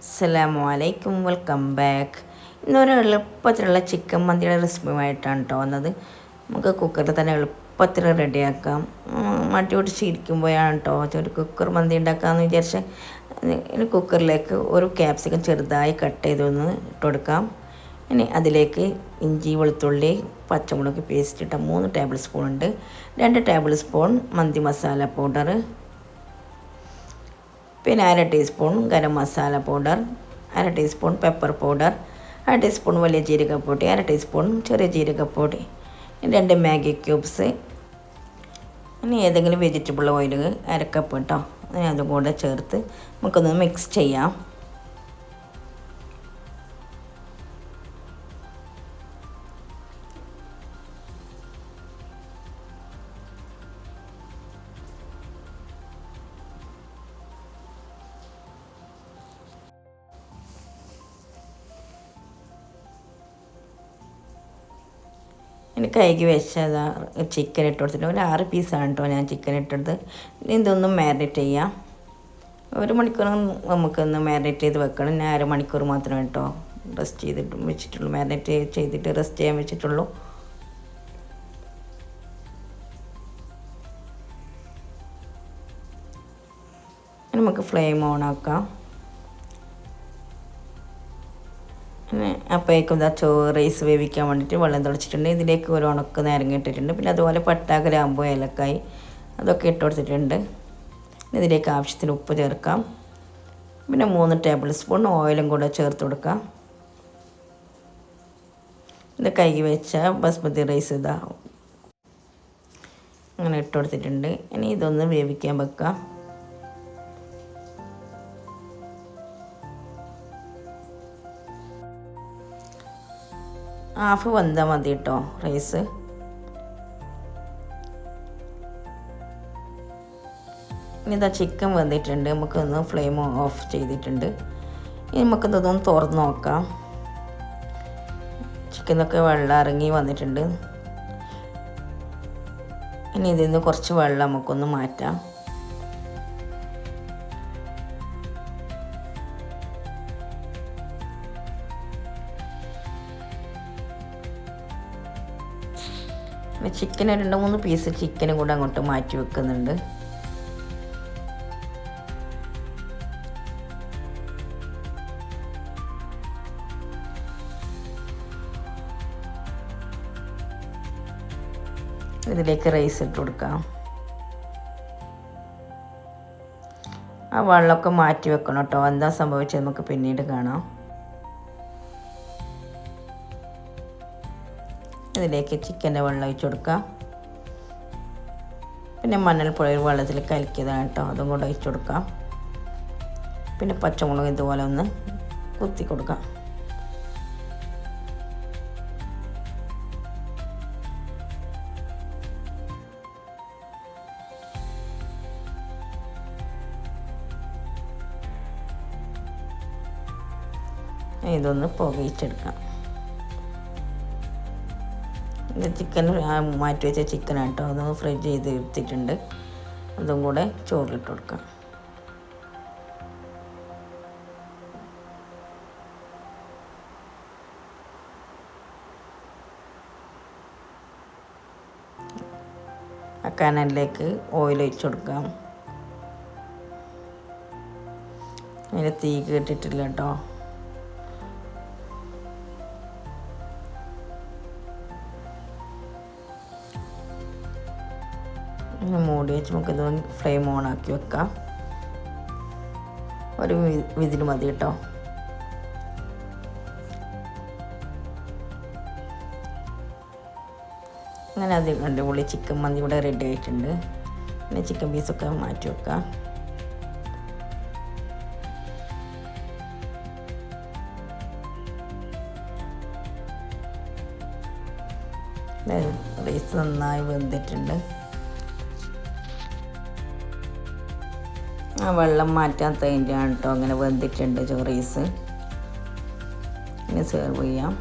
അസ്സലാമലൈക്കും, welcome back. ഇന്നൊരു എളുപ്പത്തിലുള്ള chicken മന്തിയുടെ റെസിപ്പിയുമായിട്ടാണ് കേട്ടോ വന്നത്. നമുക്ക് കുക്കറിൽ തന്നെ എളുപ്പത്തിൽ റെഡിയാക്കാം. മടി പിടിച്ചിരിക്കുമ്പോഴാണ് കേട്ടോ ഒരു കുക്കർ മന്തി ഉണ്ടാക്കാമെന്ന് വിചാരിച്ച് ഇനി കുക്കറിലേക്ക് ഒരു ക്യാപ്സിക്കം ചെറുതായി കട്ട് ചെയ്തൊന്ന് ഇട്ട് കൊടുക്കാം. ഇനി അതിലേക്ക് ഇഞ്ചി, വെളുത്തുള്ളി, പച്ചമുളക് പേസ്റ്റ് ഇട്ട 3 ടേബിൾ സ്പൂൺ ഉണ്ട്. 2 ടേബിൾ സ്പൂൺ മന്തി മസാല പൗഡർ, പിന്നെ 1/2 teaspoon garam masala powder, 1/2 teaspoon pepper powder, 1/2 teaspoon വലിയ ജീരകപ്പൊടി, 1/2 ടീസ്പൂൺ ചെറിയ ജീരകപ്പൊടി, 2 മാഗി ക്യൂബ്സ്. ഇനി ഏതെങ്കിലും വെജിറ്റബിൾ ഓയിൽ 1/2 കപ്പ് കേട്ടോ, അതും കൂടെ ചേർത്ത് നമുക്കൊന്ന് മിക്സ് ചെയ്യാം. ഇനി കഴുകി വെച്ചതാ ചിക്കൻ ഇട്ട് കൊടുത്തിട്ട് ഒരു 6 പീസാണ് കേട്ടോ ഞാൻ ചിക്കൻ ഇട്ടെടുത്ത്. ഇനി ഇതൊന്നും മാരിനേറ്റ് ചെയ്യാം. 1 മണിക്കൂർ നമുക്കൊന്ന് മാരിനേറ്റ് ചെയ്ത് വെക്കണം. ഞാൻ 1/2 മണിക്കൂർ മാത്രമേ കേട്ടോ റെസ്റ്റ് ചെയ്തിട്ട് വെച്ചിട്ടുള്ളൂ, മാരിനേറ്റ് ചെയ്തിട്ട് റെസ്റ്റ് ചെയ്യാൻ വെച്ചിട്ടുള്ളൂ. നമുക്ക് ഫ്ലെയിം ഓൺ ആക്കാം. അപ്പോഴേക്കും റൈസ് വേവിക്കാൻ വേണ്ടിയിട്ട് വെള്ളം തിളച്ചിട്ടുണ്ട്. ഇതിലേക്ക് ഒരു ഉണക്ക നാരങ്ങ ഇട്ടിട്ടുണ്ട്. പിന്നെ അതുപോലെ പട്ട, ഗ്രാമ്പു, ഏലക്കായ് അതൊക്കെ ഇട്ട് കൊടുത്തിട്ടുണ്ട്. ഇതിലേക്ക് ആവശ്യത്തിന് ഉപ്പ് ചേർക്കാം. പിന്നെ 3 ടേബിൾ സ്പൂൺ ഓയിലും കൂടെ ചേർത്ത് കൊടുക്കാം. ഇത് കഴുകി വെച്ച ബസ്മതി റൈസ് ഇതാ അങ്ങനെ ഇട്ട് കൊടുത്തിട്ടുണ്ട്. ഇനി ഇതൊന്ന് വേവിക്കാൻ വെക്കാം. ഹാഫ് വെന്താൽ മതി കേട്ടോ റൈസ്. ഇനി ഇതാ ചിക്കൻ വെന്തിട്ടുണ്ട്. നമുക്കൊന്ന് ഫ്ലെയിം ഓഫ് ചെയ്തിട്ടുണ്ട്. ഇനി നമുക്കിതൊന്ന് തുറന്ന് നോക്കാം. ചിക്കനൊക്കെ വെള്ളം ഇറങ്ങി വന്നിട്ടുണ്ട്. ഇനി ഇതിൽ നിന്ന് കുറച്ച് വെള്ളം നമുക്കൊന്ന് മാറ്റാം. ചിക്കൻ 2-3 പീസ് ചിക്കനും കൂടെ അങ്ങോട്ട് മാറ്റി വെക്കുന്നുണ്ട്. ഇതിലേക്ക് റൈസ് ഇട്ട് കൊടുക്കാം. ആ വെള്ളമൊക്കെ മാറ്റി വെക്കണം കേട്ടോ. എന്താ സംഭവിച്ചത് നമുക്ക് പിന്നീട് കാണാം. ഇതിലേക്ക് ചിക്കൻ്റെ വെള്ളം ഒഴിച്ച് കൊടുക്കാം. പിന്നെ മഞ്ഞൾപ്പൊടി വെള്ളത്തിൽ കലക്കിയതാണ് കേട്ടോ, അതും കൂടെ ഒഴിച്ച് കൊടുക്കാം. പിന്നെ പച്ചമുളക് ഇതുപോലെ ഒന്ന് കുത്തി കൊടുക്കാം. ഇതൊന്ന് പുകയിച്ചെടുക്കാം. ഇത് ചിക്കൻ മാറ്റി വെച്ച ചിക്കനാണ് കേട്ടോ, അതൊന്ന് ഫ്രൈ ചെയ്ത് എടുത്തിട്ടുണ്ട്. അതും കൂടെ ചോറിലിട്ട് കൊടുക്കാം. ആ കനലിലേക്ക് ഓയിൽ ഒഴിച്ച് കൊടുക്കാം. അതിന് തീ കേട്ടിട്ടില്ല കേട്ടോ. മൂടി വെച്ച് നമുക്കിത് ഫ്ലെയിം ഓൺ ആക്കി വെക്കാം. ഒരു വിതിൽ മതി കേട്ടോ. അങ്ങനെ അത് അടിപൊളി ചിക്കൻ മന്തി ഇവിടെ റെഡി ആയിട്ടുണ്ട്. പിന്നെ ചിക്കൻ പീസൊക്കെ മാറ്റി വെക്കാം. റൈസ് നന്നായി വെന്തിട്ടുണ്ട്. ആ വെള്ളം മാറ്റാത്തതിൻ്റെയാണ് കേട്ടോ അങ്ങനെ വെന്തിട്ടുണ്ട് റൈസ്. ഇനി സെർവ് ചെയ്യാം.